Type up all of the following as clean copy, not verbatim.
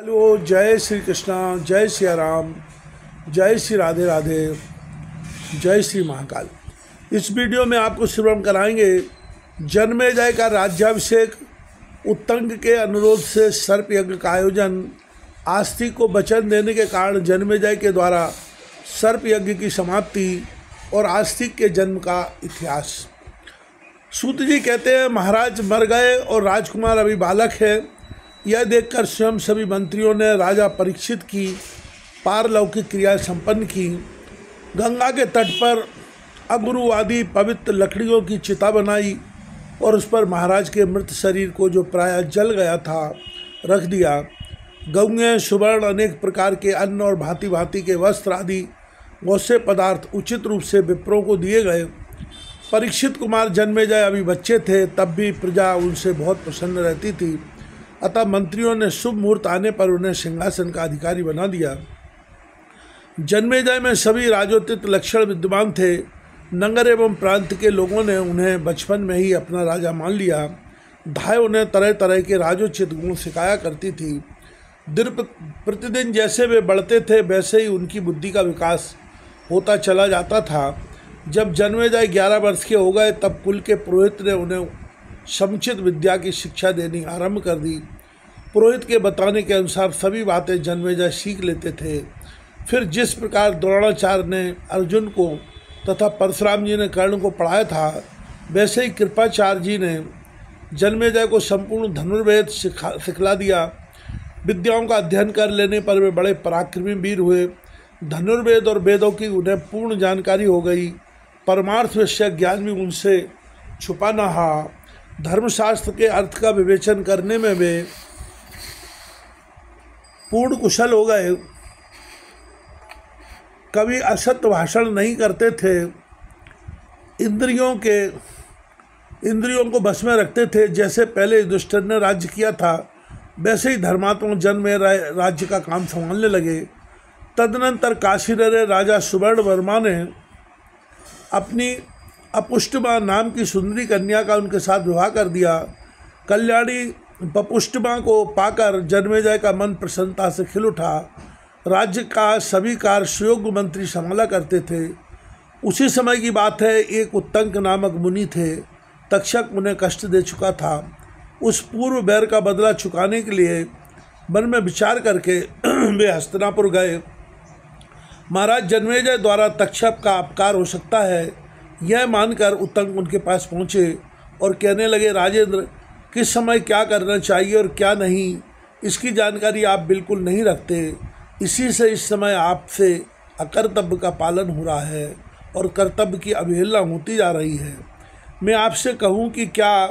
Hello, जय श्री कृष्णा, जय सिया राम, जय श्री राधे राधे, जय श्री महाकाल। इस वीडियो में आपको श्रवण कराएंगे जन्मेजय का राज्याभिषेक, उत्तंक के अनुरोध से सर्प यज्ञ का आयोजन, आस्तिक को वचन देने के कारण जन्मेजय के द्वारा सर्प यज्ञ की समाप्ति और आस्तिक के जन्म का इतिहास। सूत जी कहते हैं, महाराज मर गए और राजकुमार अभी बालक है। यह देखकर स्वयं सभी मंत्रियों ने राजा परीक्षित की पारलौकिक क्रिया संपन्न की। गंगा के तट पर अगुरु आदि पवित्र लकड़ियों की चिता बनाई और उस पर महाराज के मृत शरीर को, जो प्रायः जल गया था, रख दिया। गौएं, सुवर्ण, अनेक प्रकार के अन्न और भांति भांति के वस्त्र आदि बहुत से पदार्थ उचित रूप से विप्रों को दिए गए। परीक्षित कुमार जन्मेजय अभी बच्चे थे, तब भी प्रजा उनसे बहुत प्रसन्न रहती थी। अतः मंत्रियों ने शुभ मुहूर्त आने पर उन्हें सिंहासन का अधिकारी बना दिया। जन्मेजय में सभी राजोचित लक्षण विद्यमान थे। नगर एवं प्रांत के लोगों ने उन्हें बचपन में ही अपना राजा मान लिया। धाय उन्हें तरह तरह के राजोचित गुण सिखाया करती थी। दिन प्रतिदिन जैसे वे बढ़ते थे, वैसे ही उनकी बुद्धि का विकास होता चला जाता था। जब जन्मेजय 11 वर्ष के हो गए, तब कुल के पुरोहित ने उन्हें समुचित विद्या की शिक्षा देनी आरंभ कर दी। पुरोहित के बताने के अनुसार सभी बातें जन्मेजय सीख लेते थे। फिर जिस प्रकार द्रोणाचार्य ने अर्जुन को तथा परशुराम जी ने कर्ण को पढ़ाया था, वैसे ही कृपाचार्य जी ने जन्मेजय को संपूर्ण धनुर्वेद सिखला दिया। विद्याओं का अध्ययन कर लेने पर वे बड़े पराक्रमी वीर हुए। धनुर्वेद और वेदों की उन्हें पूर्ण जानकारी हो गई। परमार्थ विषय ज्ञान भी उनसे छुपा न रहा। धर्मशास्त्र के अर्थ का विवेचन करने में वे पूर्ण कुशल हो गए। कभी असत्य भाषण नहीं करते थे। इंद्रियों को बस में रखते थे। जैसे पहले युधिष्ठिर ने राज्य किया था, वैसे ही धर्मात्मा जन्मेजय राज्य का काम संभालने लगे। तदनंतर काशी रहे राजा सुवर्णवर्मा ने अपनी अपुष्टमा नाम की सुंदरी कन्या का उनके साथ विवाह कर दिया। कल्याणी पपुष्टमा को पाकर जन्मेजय का मन प्रसन्नता से खिल उठा। राज्य का सभी कार्य सुयोग्य मंत्री संभाला करते थे। उसी समय की बात है, एक उत्तंक नामक मुनि थे। तक्षक उन्हें कष्ट दे चुका था। उस पूर्व बैर का बदला चुकाने के लिए मन में विचार करके वे हस्तिनापुर गए। महाराज जन्मेजय द्वारा तक्षक का अपकार हो सकता है, यह मानकर उत्तंक उनके पास पहुँचे और कहने लगे, राजेंद्र, किस समय क्या करना चाहिए और क्या नहीं, इसकी जानकारी आप बिल्कुल नहीं रखते। इसी से इस समय आपसे अकर्तव्य का पालन हो रहा है और कर्तव्य की अवहेलना होती जा रही है। मैं आपसे कहूँ कि क्या,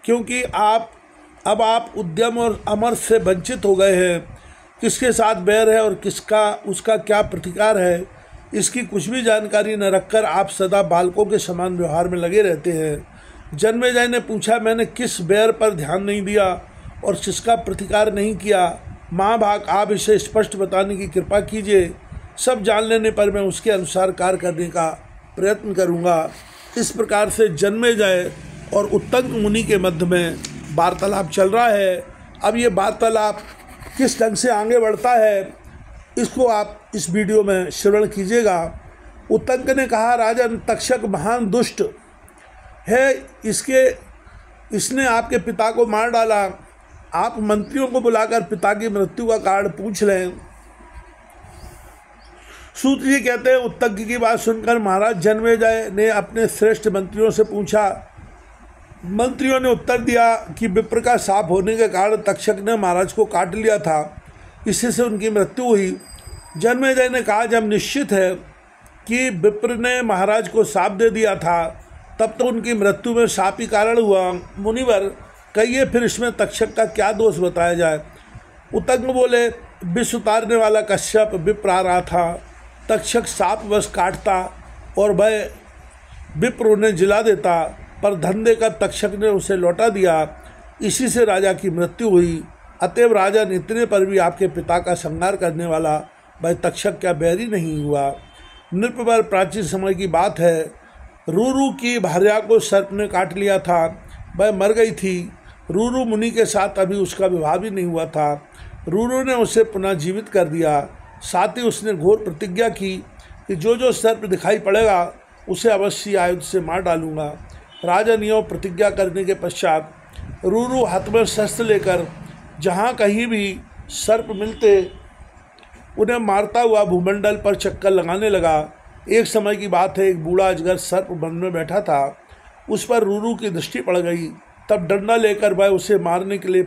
क्योंकि आप उद्यम और अमर से वंचित हो गए हैं। किसके साथ बैर है और किसका उसका क्या प्रतिकार है, इसकी कुछ भी जानकारी न रखकर आप सदा बालकों के समान व्यवहार में लगे रहते हैं। जन्मेजय ने पूछा, मैंने किस बैर पर ध्यान नहीं दिया और किसका प्रतिकार नहीं किया? महाभाग, आप इसे स्पष्ट बताने की कृपा कीजिए। सब जान लेने पर मैं उसके अनुसार कार्य करने का प्रयत्न करूँगा। इस प्रकार से जन्मेजय और उत्तंक मुनि के मध्य में वार्तालाप चल रहा है। अब ये वार्तालाप किस ढंग से आगे बढ़ता है, इसको आप इस वीडियो में श्रवण कीजिएगा। उत्तंक ने कहा, राजन, तक्षक महान दुष्ट है। इसने आपके पिता को मार डाला। आप मंत्रियों को बुलाकर पिता की मृत्यु का कारण पूछ लें। सूत जी कहते हैं, उत्तंक की बात सुनकर महाराज जन्मेजय ने अपने श्रेष्ठ मंत्रियों से पूछा। मंत्रियों ने उत्तर दिया कि विप्र का साप होने के कारण तक्षक ने महाराज को काट लिया था, इसी से उनकी मृत्यु हुई। जन्मेजय ने कहा, जब निश्चित है कि विप्र ने महाराज को साप दे दिया था, तब तो उनकी मृत्यु में साप ही कारण हुआ। मुनिवर, कहिए फिर इसमें तक्षक का क्या दोष बताया जाए? उत्तंक बोले, विष उतारने वाला कश्यप विप्र आ रहा था। तक्षक साप वश काटता और वह विप्र उन्हें जिला देता, पर धन देकर तक्षक ने उसे लौटा दिया। इसी से राजा की मृत्यु हुई। अतएव राजन, इतने पर भी आपके पिता का संहार करने वाला वह तक्षक क्या बैरी नहीं हुआ? नृप पर प्राचीन समय की बात है। रूरू की भार्या को सर्प ने काट लिया था, वह मर गई थी। रूरू मुनि के साथ अभी उसका विवाह भी नहीं हुआ था। रूरू ने उसे पुनः जीवित कर दिया। साथ ही उसने घोर प्रतिज्ञा की कि जो सर्प दिखाई पड़ेगा उसे अवश्य आयुध से मार डालूंगा। राजा ने प्रतिज्ञा करने के पश्चात रूरू हाथ में शस्त्र लेकर जहाँ कहीं भी सर्प मिलते उन्हें मारता हुआ भूमंडल पर चक्कर लगाने लगा। एक समय की बात है, एक बूढ़ा अजगर सर्प वन में बैठा था। उस पर रूरू की दृष्टि पड़ गई। तब डंडा लेकर वह उसे मारने के लिए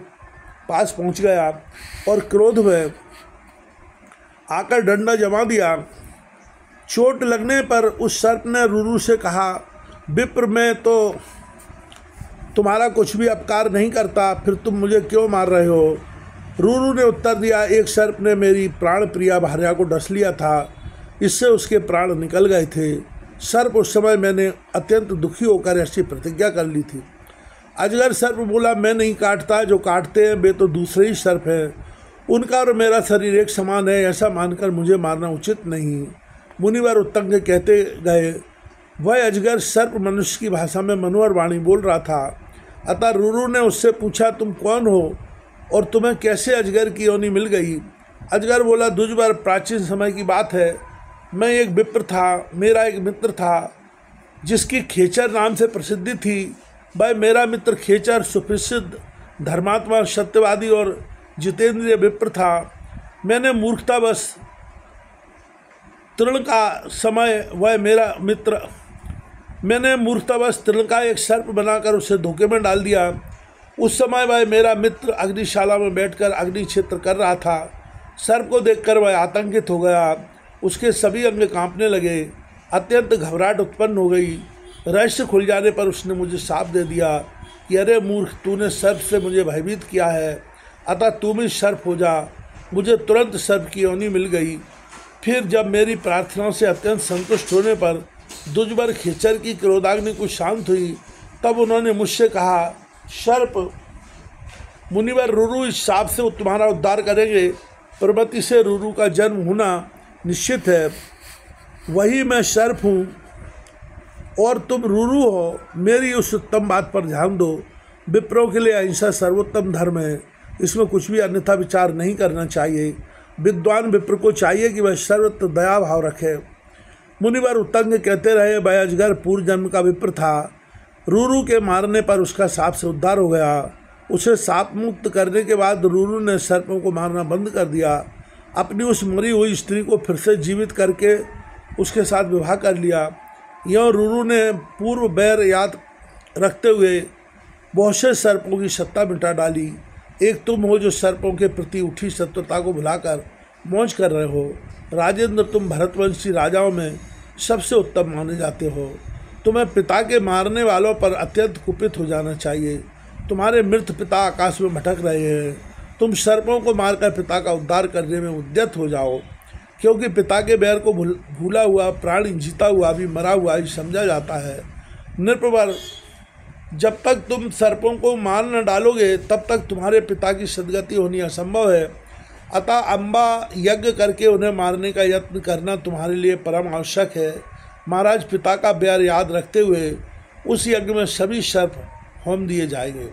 पास पहुंच गया और क्रोध में आकर डंडा जमा दिया। चोट लगने पर उस सर्प ने रूरू से कहा, विप्र, मैं तो तुम्हारा कुछ भी अपकार नहीं करता, फिर तुम मुझे क्यों मार रहे हो? रूरू ने उत्तर दिया, एक सर्प ने मेरी प्राण प्रिया भार्या को डस लिया था, इससे उसके प्राण निकल गए थे। सर्प उस समय मैंने अत्यंत दुखी होकर ऐसी प्रतिज्ञा कर ली थी। अजगर सर्प बोला, मैं नहीं काटता, जो काटते हैं वे तो दूसरे ही सर्प हैं। उनका और मेरा शरीर एक समान है, ऐसा मानकर मुझे मारना उचित नहीं। मुनिवर उत्तंग कहते गए, वह अजगर सर्प मनुष्य की भाषा में मनोहर वाणी बोल रहा था। अतः रूरू ने उससे पूछा, तुम कौन हो और तुम्हें कैसे अजगर की योनि मिल गई? अजगर बोला, दुर्जर, प्राचीन समय की बात है, मैं एक विप्र था। मेरा एक मित्र था जिसकी खेचर नाम से प्रसिद्धि थी। वह मेरा मित्र खेचर सुप्रसिद्ध धर्मात्मा, सत्यवादी और जितेंद्रिय विप्र था। मैंने मूर्खतावश तृण का एक सर्प बनाकर उसे धोखे में डाल दिया। उस समय वह मेरा मित्र अग्निशाला में बैठकर अग्नि क्षेत्र कर रहा था। सर्प को देखकर वह आतंकित हो गया। उसके सभी अंग कांपने लगे। अत्यंत घबराहट उत्पन्न हो गई। रहस्य खुल जाने पर उसने मुझे शाप दे दिया कि अरे मूर्ख, तूने सर्प से मुझे भयभीत किया है, अतः तू भी सर्प हो जा। मुझे तुरंत सर्प की योनि मिल गई। फिर जब मेरी प्रार्थना से अत्यंत संतुष्ट होने पर दुर्जर खेचर की क्रोधाग्नि कुछ शांत हुई, तब उन्होंने मुझसे कहा, सर्प मुनिवर रूरू इस शाप से तुम्हारा उद्धार करेंगे। प्रवृत्ति से रूरू का जन्म होना निश्चित है, वही मैं सर्प हूँ और तुम रूरू हो। मेरी उस उत्तम बात पर ध्यान दो। विप्रों के लिए अहिंसा सर्वोत्तम धर्म है, इसमें कुछ भी अन्यथा विचार नहीं करना चाहिए। विद्वान विप्र को चाहिए कि वह सर्वत्र दया भाव रखे। मुनिवर उत्तंग कहते रहे, वह अजगर पूर्व जन्म का विप्र था। रूरू के मारने पर उसका साप से उद्धार हो गया। उसे साप मुक्त करने के बाद रूरू ने सर्पों को मारना बंद कर दिया। अपनी उस मरी हुई स्त्री को फिर से जीवित करके उसके साथ विवाह कर लिया। यों रूरू ने पूर्व बैर याद रखते हुए बहुत से सर्पों की सत्ता मिटा डाली। एक तुम हो जो सर्पों के प्रति उठी शत्रुता को भुलाकर मौज कर रहे हो। राजेंद्र, तुम भरतवंशी राजाओं में सबसे उत्तम माने जाते हो। तुम्हें पिता के मारने वालों पर अत्यंत कुपित हो जाना चाहिए। तुम्हारे मृत पिता आकाश में भटक रहे हैं। तुम सर्पों को मारकर पिता का उद्धार करने में उद्यत हो जाओ, क्योंकि पिता के बैर को भूला हुआ प्राणी जीता हुआ भी मरा हुआ ही समझा जाता है। नृपवर, जब तक तुम सर्पों को मार न डालोगे तब तक तुम्हारे पिता की सदगति होनी असंभव है। अतः अम्बा यज्ञ करके उन्हें मारने का यत्न करना तुम्हारे लिए परम आवश्यक है। महाराज, पिता का बैर याद रखते हुए उस यज्ञ में सभी सर्प होम दिए जाएंगे।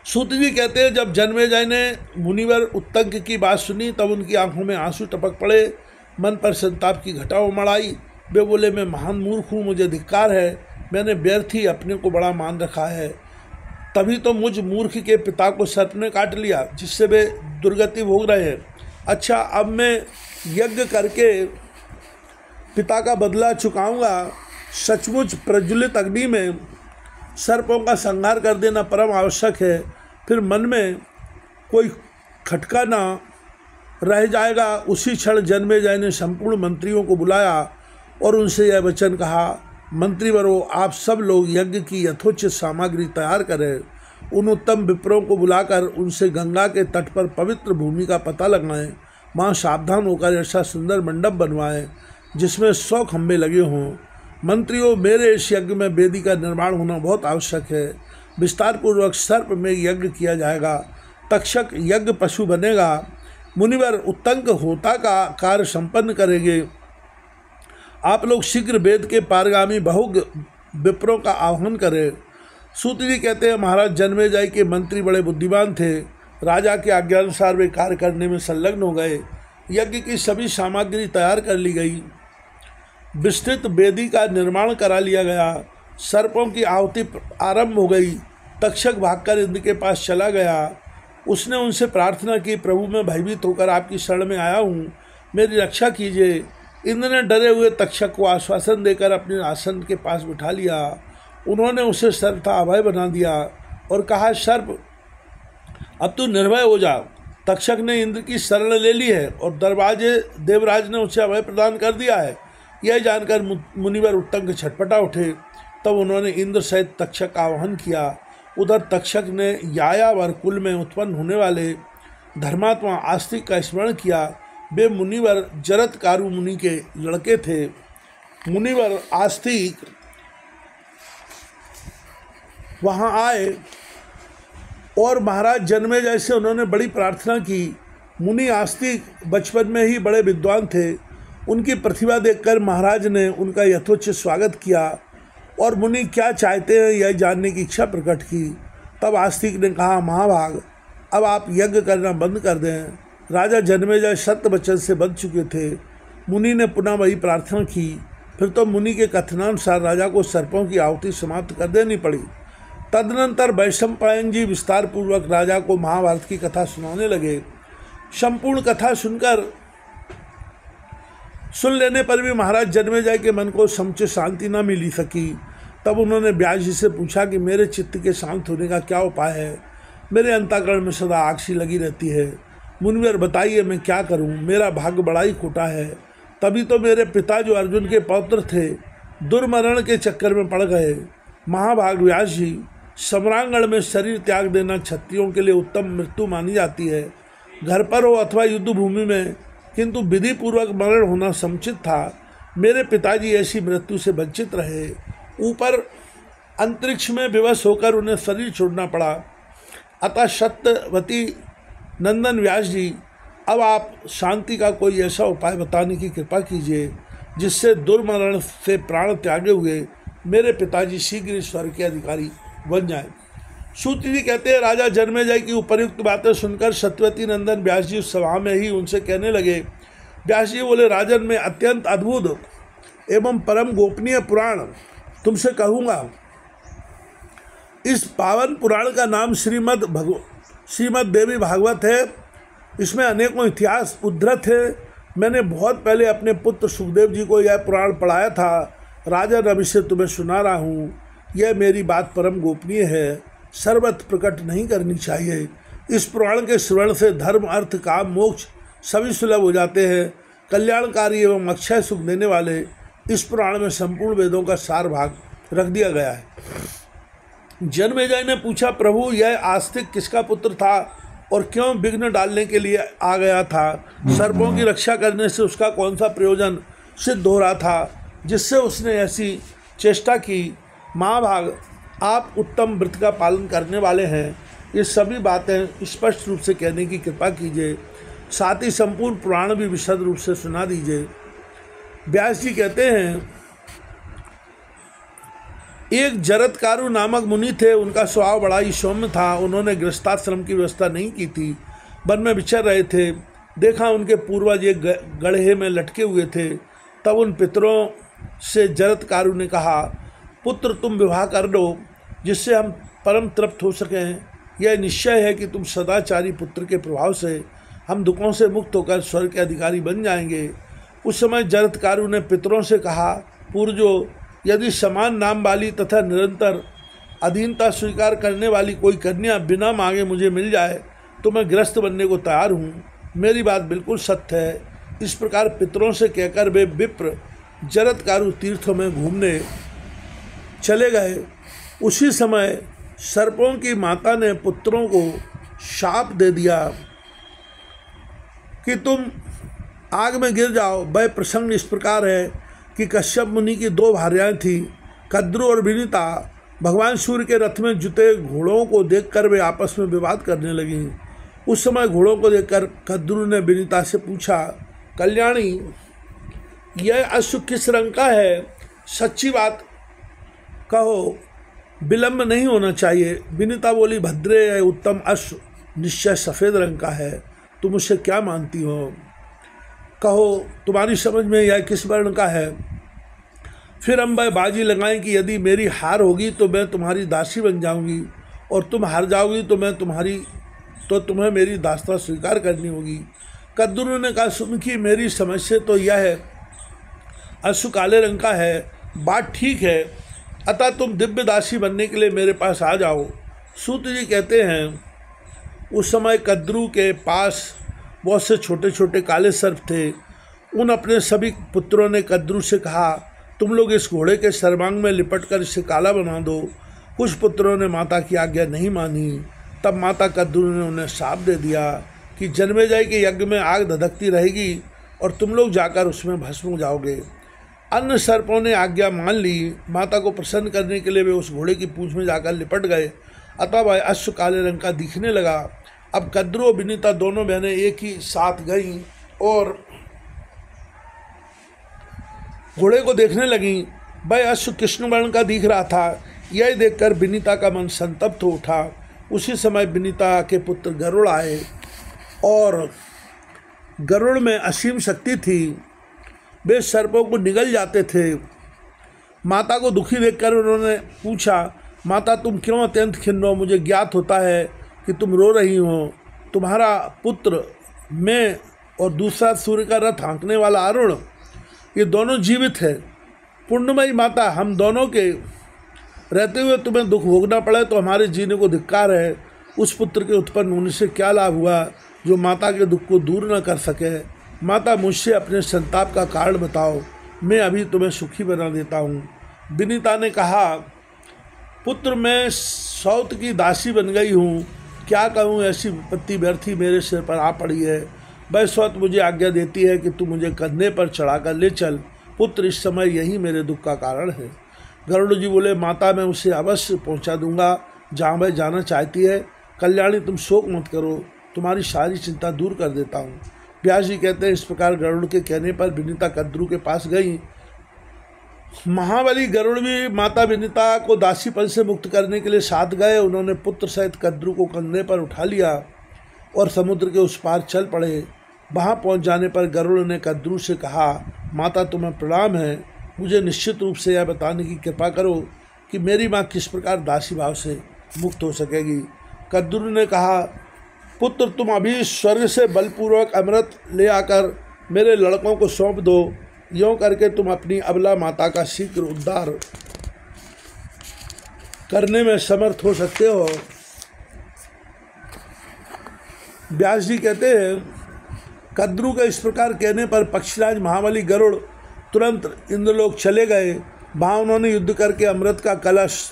सूत जी कहते हैं, जब जन्मेजय ने मुनिवर उत्तंग की बात सुनी तब उनकी आंखों में आंसू टपक पड़े, मन पर संताप की घटा उमड़ आई। वे बोले, मैं महान मूर्ख हूँ, मुझे धिक्कार है। मैंने व्यर्थ ही अपने को बड़ा मान रखा है, तभी तो मुझ मूर्ख के पिता को सर्प ने काट लिया, जिससे वे दुर्गति भोग रहे हैं। अच्छा, अब मैं यज्ञ करके पिता का बदला चुकाऊंगा। सचमुच प्रज्वलित अग्नि में सर्पों का संहार कर देना परम आवश्यक है, फिर मन में कोई खटका ना रह जाएगा। उसी क्षण जन्मेजय ने संपूर्ण मंत्रियों को बुलाया और उनसे यह वचन कहा, मंत्रीवरों, आप सब लोग यज्ञ की यथोचित सामग्री तैयार करें। उन उत्तम विप्रों को बुलाकर उनसे गंगा के तट पर पवित्र भूमि का पता लगाएं। वहाँ सावधान होकर ऐसा सुंदर मंडप बनवाएं जिसमें 100 खंभे लगे हों। मंत्रियों, मेरे इस यज्ञ में वेदी का निर्माण होना बहुत आवश्यक है। विस्तार पूर्वक सर्प में यज्ञ किया जाएगा। तक्षक यज्ञ पशु बनेगा। मुनिवर उत्तंग होता का कार्य संपन्न करेंगे। आप लोग शीघ्र वेद के पारगामी बहु विप्रों का आह्वान करें। सूत जी कहते हैं, महाराज जन्मेजय के मंत्री बड़े बुद्धिमान थे। राजा के आज्ञानुसार वे कार्य करने में संलग्न हो गए। यज्ञ की सभी सामग्री तैयार कर ली गई, विस्तृत वेदी का निर्माण करा लिया गया, सर्पों की आहुति आरंभ हो गई। तक्षक भागकर इंद्र के पास चला गया। उसने उनसे प्रार्थना की, प्रभु मैं भयभीत होकर आपकी शरण में आया हूँ, मेरी रक्षा कीजिए। इंद्र ने डरे हुए तक्षक को आश्वासन देकर अपने आसन के पास बिठा लिया। उन्होंने उसे सर्प था अभय बना दिया और कहा, सर्प अब तू निर्भय हो जा। तक्षक ने इंद्र की शरण ले ली है और देवराज ने उसे अभय प्रदान कर दिया है। यह जानकर मुनिवर उत्तंग छटपटा उठे। तब उन्होंने इंद्र सहित तक्षक का आह्वान किया। उधर तक्षक ने यायावर कुल में उत्पन्न होने वाले धर्मात्मा आस्तिक का स्मरण किया। वे मुनिवर जरत्कारु मुनि के लड़के थे। मुनिवर आस्तिक वहाँ आए और महाराज जन्मेजय से उन्होंने बड़ी प्रार्थना की। मुनि आस्तिक बचपन में ही बड़े विद्वान थे। उनकी प्रतिभा देखकर महाराज ने उनका यथोचित स्वागत किया और मुनि क्या चाहते हैं यह जानने की इच्छा प्रकट की। तब आस्तिक ने कहा, महाभाग अब आप यज्ञ करना बंद कर दें। राजा जन्मेजय सत्य वचन से बंध चुके थे। मुनि ने पुनः वही प्रार्थना की। फिर तो मुनि के कथनानुसार राजा को सर्पों की आहुति समाप्त कर देनी पड़ी। तदनंतर वैशंपायन जी विस्तार पूर्वक राजा को महाभारत की कथा सुनाने लगे। संपूर्ण कथा सुन लेने पर भी महाराज जन्मेजय के मन को समुचित शांति न मिली सकी। तब उन्होंने व्यास जी से पूछा कि मेरे चित्त के शांत होने का क्या उपाय है। मेरे अंतःकरण में सदा आग सी लगी रहती है। मुनिवर बताइए मैं क्या करूं, मेरा भाग्य बड़ा ही खोटा है। तभी तो मेरे पिता जो अर्जुन के पौत्र थे दुर्मरण के चक्कर में पड़ गए। महाभाग व्यास जी, सम्रांगण में शरीर त्याग देना क्षत्रियों के लिए उत्तम मृत्यु मानी जाती है, घर पर हो अथवा युद्ध भूमि में, किंतु विधि पूर्वक मरण होना समुचित था। मेरे पिताजी ऐसी मृत्यु से वंचित रहे। ऊपर अंतरिक्ष में विवश होकर उन्हें शरीर छोड़ना पड़ा। अतः सत्यवती नंदन व्यास जी, अब आप शांति का कोई ऐसा उपाय बताने की कृपा कीजिए जिससे दुर्मरण से प्राण त्यागे हुए मेरे पिताजी शीघ्र स्वर्ग के अधिकारी बन जाए। सूत जी कहते हैं, राजा जन्मेजय की उपर्युक्त बातें सुनकर सत्यवती नंदन व्यास जी उस सभा में ही उनसे कहने लगे। व्यास जी बोले, राजन मैं अत्यंत अद्भुत एवं परम गोपनीय पुराण तुमसे कहूँगा। इस पावन पुराण का नाम श्रीमद् देवी भागवत है। इसमें अनेकों इतिहास उद्धृत है। मैंने बहुत पहले अपने पुत्र सुखदेव जी को यह पुराण पढ़ाया था। राजन अभी से तुम्हें सुना रहा हूँ। यह मेरी बात परम गोपनीय है, सर्वत्र प्रकट नहीं करनी चाहिए। इस पुराण के श्रवण से धर्म अर्थ काम मोक्ष सभी सुलभ हो जाते हैं। कल्याणकारी एवं अक्षय सुख देने वाले इस पुराण में संपूर्ण वेदों का सार भाग रख दिया गया है। जन्मेजय ने पूछा, प्रभु यह आस्तिक किसका पुत्र था और क्यों विघ्न डालने के लिए आ गया था? सर्पों की रक्षा करने से उसका कौन सा प्रयोजन सिद्ध हो रहा था जिससे उसने ऐसी चेष्टा की? महाभाग आप उत्तम व्रत का पालन करने वाले हैं। ये सभी बातें स्पष्ट रूप से कहने की कृपा कीजिए, साथ ही संपूर्ण पुराण भी विशद रूप से सुना दीजिए। व्यास जी कहते हैं, एक जरत्कारु नामक मुनि थे। उनका स्वभाव बड़ा ही सौम्य था। उन्होंने गृहस्थाश्रम की व्यवस्था नहीं की थी, वन में विचर रहे थे। देखा उनके पूर्वज एक गड्ढे में लटके हुए थे। तब उन पितरों से जरत्कारु ने कहा, पुत्र तुम विवाह कर दो जिससे हम परम तृप्त हो सकें। यह निश्चय है कि तुम सदाचारी पुत्र के प्रभाव से हम दुखों से मुक्त होकर स्वर्ग के अधिकारी बन जाएंगे। उस समय जरत्कारु ने पितरों से कहा, पूर्वजों, यदि समान नाम वाली तथा निरंतर अधीनता स्वीकार करने वाली कोई कन्या बिना मांगे मुझे मिल जाए तो मैं गृहस्थ बनने को तैयार हूँ। मेरी बात बिल्कुल सत्य है। इस प्रकार पितरों से कहकर वे विप्र जरत्कारु तीर्थों में घूमने चले गए। उसी समय सर्पों की माता ने पुत्रों को शाप दे दिया कि तुम आग में गिर जाओ। वह प्रसंग इस प्रकार है कि कश्यप मुनि की दो भार्याएं थीं, कद्रु और विनीता। भगवान सूर्य के रथ में जुते घोड़ों को देखकर वे आपस में विवाद करने लगीं। उस समय घोड़ों को देखकर कद्रु ने विनीता से पूछा, कल्याणी, यह अश्व किस रंग का है? सच्ची बात कहो, विलंब नहीं होना चाहिए। विनीता बोली, भद्रे है उत्तम अश्व निश्चय सफ़ेद रंग का है, तुम उसे क्या मानती हो? कहो तुम्हारी समझ में यह किस वर्ण का है? फिर अम्बा बाजी लगाएं कि यदि मेरी हार होगी तो मैं तुम्हारी दासी बन जाऊंगी, और तुम हार जाओगी तो तुम्हें मेरी दास्ता स्वीकार करनी होगी। कद्रू ने कहा, सुमुखी मेरी समझ से तो यह है अश्व काले रंग का है। बात ठीक है, अतः तुम दिव्य दासी बनने के लिए मेरे पास आ जाओ। सूत जी कहते हैं, उस समय कद्रू के पास बहुत से छोटे छोटे काले सर्प थे। उन अपने सभी पुत्रों ने कद्रू से कहा, तुम लोग इस घोड़े के सर्वांग में लिपट कर इसे काला बना दो। कुछ पुत्रों ने माता की आज्ञा नहीं मानी। तब माता कद्रू ने उन्हें शाप दे दिया कि जन्मेजय के यज्ञ में आग धधकती रहेगी और तुम लोग जाकर उसमें भस्म हो जाओगे। अन्य सर्पों ने आज्ञा मान ली। माता को प्रसन्न करने के लिए वे उस घोड़े की पूंछ में जाकर लिपट गए, अतः वह अश्व काले रंग का दिखने लगा। अब कद्रू और विनीता दोनों बहनें एक ही साथ गईं और घोड़े को देखने लगीं। वह अश्व कृष्ण वर्ण का दिख रहा था। यह देखकर विनीता का मन संतप्त हो उठा। उसी समय विनीता के पुत्र गरुड़ आए और गरुड़ में असीम शक्ति थी। वे सर्पों को निगल जाते थे। माता को दुखी देखकर उन्होंने पूछा, माता तुम क्यों अत्यंत खिन्न हो? मुझे ज्ञात होता है कि तुम रो रही हो। तुम्हारा पुत्र मैं और दूसरा सूर्य का रथ हाँकने वाला अरुण, ये दोनों जीवित है। पुण्यमयी माता, हम दोनों के रहते हुए तुम्हें दुख भोगना पड़े तो हमारे जीने को धिक्कार है। उस पुत्र के उत्पन्न होने से क्या लाभ हुआ जो माता के दुख को दूर न कर सके? माता मुझसे अपने संताप का कारण बताओ, मैं अभी तुम्हें सुखी बना देता हूँ। विनीता ने कहा, पुत्र मैं सौत की दासी बन गई हूँ, क्या कहूँ, ऐसी विपत्ति व्यर्थी मेरे सिर पर आ पड़ी है। वह सौत मुझे आज्ञा देती है कि तू मुझे कंधे पर चढ़ाकर ले चल। पुत्र इस समय यही मेरे दुख का कारण है। गरुड़ जी बोले, माता मैं उसे अवश्य पहुँचा दूंगा जहाँ वह जाना चाहती है। कल्याणी तुम शोक मत करो, तुम्हारी सारी चिंता दूर कर देता हूँ। व्यास जी कहते हैं, इस प्रकार गरुड़ के कहने पर विनीता कद्रू के पास गई। महाबली गरुड़ भी माता विनीता को दासीपन से मुक्त करने के लिए साथ गए। उन्होंने पुत्र सहित कद्रू को कंधे पर उठा लिया और समुद्र के उस पार चल पड़े। वहां पहुंच जाने पर गरुड़ ने कद्रू से कहा, माता तुम्हें प्रणाम है, मुझे निश्चित रूप से यह बताने की कृपा करो कि मेरी माँ किस प्रकार दासी भाव से मुक्त हो सकेगी। कद्रू ने कहा, पुत्र तुम अभी स्वर्ग से बलपूर्वक अमृत ले आकर मेरे लड़कों को सौंप दो। यों करके तुम अपनी अबला माता का शीघ्र उद्धार करने में समर्थ हो सकते हो। व्यास जी कहते हैं, कद्रू के इस प्रकार कहने पर पक्षीराज महाबली गरुड़ तुरंत इंद्रलोक चले गए। वहाँ उन्होंने युद्ध करके अमृत का कलश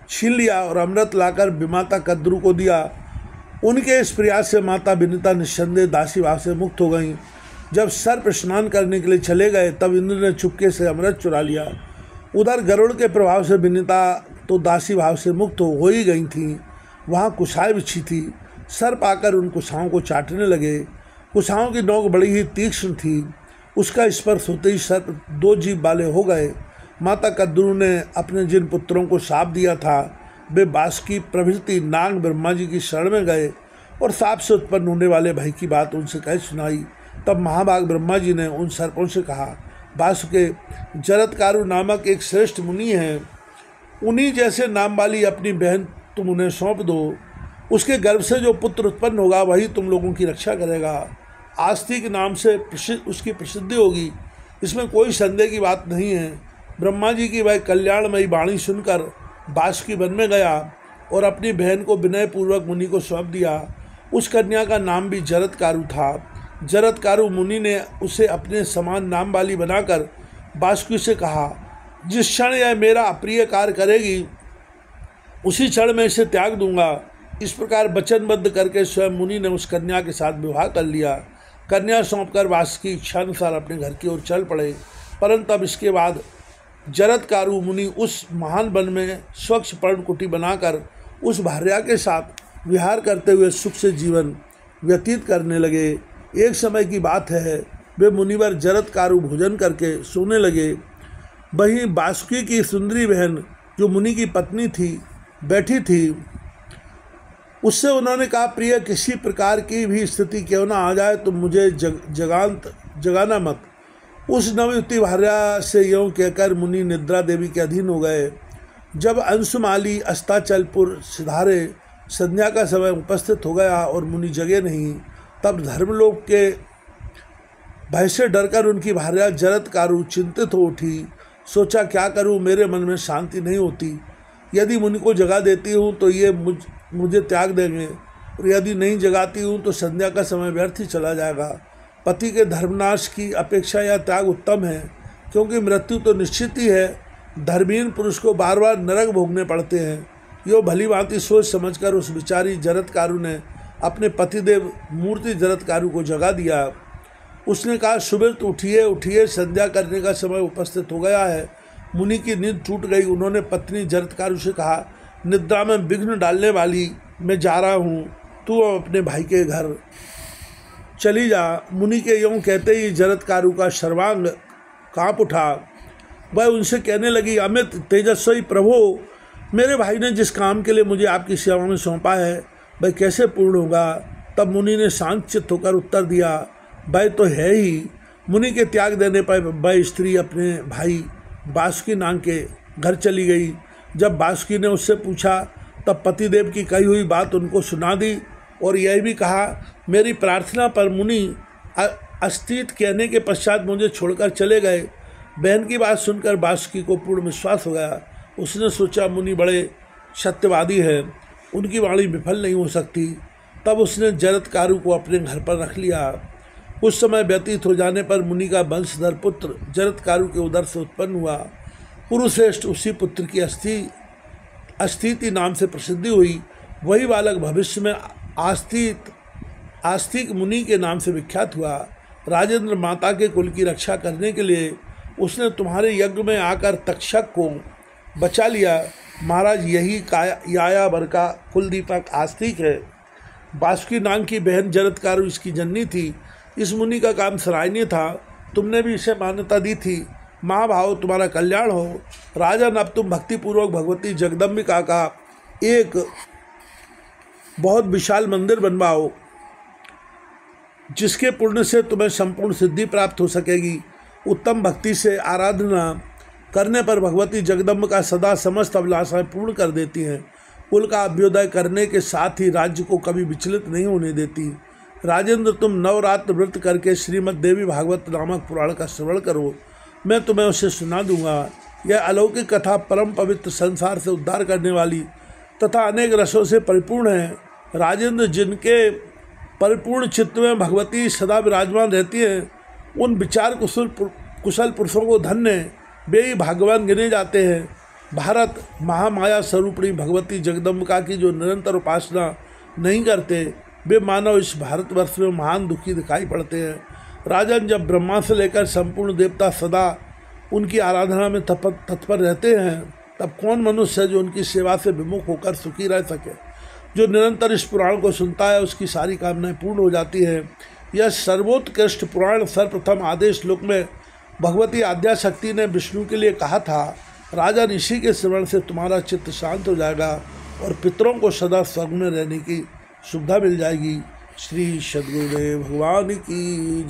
छीन लिया और अमृत लाकर विमाता कद्रू को दिया। उनके इस प्रयास से माता विनीता निस्संदेह दासी भाव से मुक्त हो गईं। जब सर्प स्नान करने के लिए चले गए तब इंद्र ने चुपके से अमृत चुरा लिया। उधर गरुड़ के प्रभाव से विनीता तो दासी भाव से मुक्त हो ही गई थी। वहाँ कुशाएं बिछी थी। सर्प आकर उन कुशाओं को चाटने लगे। कुशाओं की नोक बड़ी ही तीक्ष्ण थी। उसका स्पर्श होते ही सर्प दो जीभ वाले हो गए। माता कद्रू ने अपने जिन पुत्रों को शाप दिया था वे बासुकी प्रभृति नाग ब्रह्मा जी की शरण में गए और साप से उत्पन्न होने वाले भय की बात उनसे कह सुनाई। तब महाभाग ब्रह्मा जी ने उन सर्पों से कहा, वासुके जरत्कारु नामक एक श्रेष्ठ मुनि हैं, उन्हीं जैसे नाम वाली अपनी बहन तुम उन्हें सौंप दो। उसके गर्भ से जो पुत्र उत्पन्न होगा वही तुम लोगों की रक्षा करेगा। आस्तिक नाम से उसकी प्रसिद्धि होगी, इसमें कोई संदेह की बात नहीं है। ब्रह्मा जी की वह कल्याणमयी वाणी सुनकर बासुकी वन में गया और अपनी बहन को विनयपूर्वक मुनि को सौंप दिया। उस कन्या का नाम भी जरत्कारु था। जरत्कारु मुनि ने उसे अपने समान नाम वाली बनाकर बासुकी से कहा, जिस क्षण यह मेरा अप्रिय कार्य करेगी उसी क्षण मैं इसे त्याग दूंगा। इस प्रकार वचनबद्ध करके स्वयं मुनि ने उस कन्या के साथ विवाह कर लिया। कन्या सौंपकर बासुकी इच्छानुसार अपने घर की ओर चल पड़े। परंतु अब इसके बाद जरत्कारु मुनि उस महान वन में स्वच्छ पर्णकुटी बनाकर उस भार्या के साथ विहार करते हुए सुख से जीवन व्यतीत करने लगे। एक समय की बात है, वे मुनिवर जरत्कारु भोजन करके सोने लगे। वहीं बासुकी की सुंदरी बहन जो मुनि की पत्नी थी बैठी थी। उससे उन्होंने कहा, प्रिय, किसी प्रकार की भी स्थिति क्यों ना आ जाए तो मुझे जगाना मत। उस नवयुवती भार्या से यूँ कहकर मुनि निद्रा देवी के अधीन हो गए। जब अंशुमाली अस्ताचलपुर सिधारे संध्या का समय उपस्थित हो गया और मुनि जगे नहीं, तब धर्मलोक के भय से डरकर उनकी भार्या जरत्कारु चिंतित हो उठी। सोचा, क्या करूं, मेरे मन में शांति नहीं होती। यदि मुनि को जगा देती हूं तो ये मुझे त्याग देंगे, और यदि नहीं जगाती हूं तो संध्या का समय व्यर्थ ही चला जाएगा। पति के धर्मनाश की अपेक्षा यह त्याग उत्तम है, क्योंकि मृत्यु तो निश्चित ही है। धर्महीन पुरुष को बार बार नरक भोगने पड़ते हैं। यो भली भांति सोच समझकर उस बिचारी जरत्कारु ने अपने पतिदेव मूर्ति जरत्कारु को जगा दिया। उसने कहा, सुबह उठिए उठिए, संध्या करने का समय उपस्थित हो गया है। मुनि की नींद टूट गई। उन्होंने पत्नी जरत्कारु से कहा, निद्रा में विघ्न डालने वाली, मैं जा रहा हूँ, तू अपने भाई के घर चली जा। मुनि के यूँ कहते ही जरत्कारु का सर्वांग काँप उठा। वह उनसे कहने लगी, अमित तेजस्वी प्रभु, मेरे भाई ने जिस काम के लिए मुझे आपकी सेवा में सौंपा है वह कैसे पूर्ण होगा। तब मुनि ने शांत चित्त होकर उत्तर दिया, वह तो है ही। मुनि के त्याग देने पर वह स्त्री अपने भाई बासुकी नाग के घर चली गई। जब बासुकी ने उससे पूछा, तब पतिदेव की कही हुई बात उनको सुना दी और यह भी कहा, मेरी प्रार्थना पर मुनि अस्तित्व कहने के पश्चात मुझे छोड़कर चले गए। बहन की बात सुनकर बासुकी को पूर्ण विश्वास हो गया। उसने सोचा, मुनि बड़े सत्यवादी हैं, उनकी वाणी विफल नहीं हो सकती। तब उसने जरत्कारु को अपने घर पर रख लिया। कुछ समय व्यतीत हो जाने पर मुनि का वंशधर पुत्र जरत्कारु के उदर से उत्पन्न हुआ। पुरुश्रेष्ठ उसी पुत्र की अस्तिति नाम से प्रसिद्धि हुई। वही बालक भविष्य में आस्तिक मुनि के नाम से विख्यात हुआ। राजेंद्र, माता के कुल की रक्षा करने के लिए उसने तुम्हारे यज्ञ में आकर तक्षक को बचा लिया। महाराज, यही यायावर का कुल दीपक आस्तिक है। बासुकी नाग की बहन जरत्कारु इसकी जननी थी। इस मुनि का काम सराहनीय था, तुमने भी इसे मान्यता दी थी। महाभाव, तुम्हारा कल्याण हो। राजन, अब तुम भक्तिपूर्वक भगवती जगदम्बिका का एक बहुत विशाल मंदिर बनवाओ, जिसके पुण्य से तुम्हें संपूर्ण सिद्धि प्राप्त हो सकेगी। उत्तम भक्ति से आराधना करने पर भगवती जगदम्बिका सदा समस्त अभिलाषाएं पूर्ण कर देती हैं। कुल का अभ्युदय करने के साथ ही राज्य को कभी विचलित नहीं होने देती। राजेंद्र, तुम नवरात्र व्रत करके श्रीमद् देवी भागवत नामक पुराण का श्रवण करो, मैं तुम्हें उसे सुना दूंगा। यह अलौकिक कथा परम पवित्र, संसार से उद्धार करने वाली तथा अनेक रसों से परिपूर्ण है। राजेंद्र, जिनके परिपूर्ण चित्त में भगवती सदा विराजमान रहती हैं, उन विचार कुशल पुरुषों को धन्य, वे ही भाग्यवान गिने जाते हैं। भारत, महामाया स्वरूपिणी भगवती जगदम्बिका की जो निरंतर उपासना नहीं करते, वे मानव इस भारतवर्ष में महान दुखी दिखाई पड़ते हैं। राजन, जब ब्रह्मा से लेकर संपूर्ण देवता सदा उनकी आराधना में तत्पर रहते हैं, तब कौन मनुष्य है जो उनकी सेवा से विमुख होकर सुखी रह सके। जो निरंतर इस पुराण को सुनता है, उसकी सारी कामनाएं पूर्ण हो जाती हैं। यह सर्वोत्कृष्ट पुराण सर्वप्रथम आदेश श्लोक में भगवती आद्याशक्ति ने विष्णु के लिए कहा था। राजन, इसी के श्रवण से तुम्हारा चित्त शांत हो जाएगा और पितरों को सदा स्वर्ग में रहने की सुविधा मिल जाएगी। श्री सद्गुरुदेव भगवान की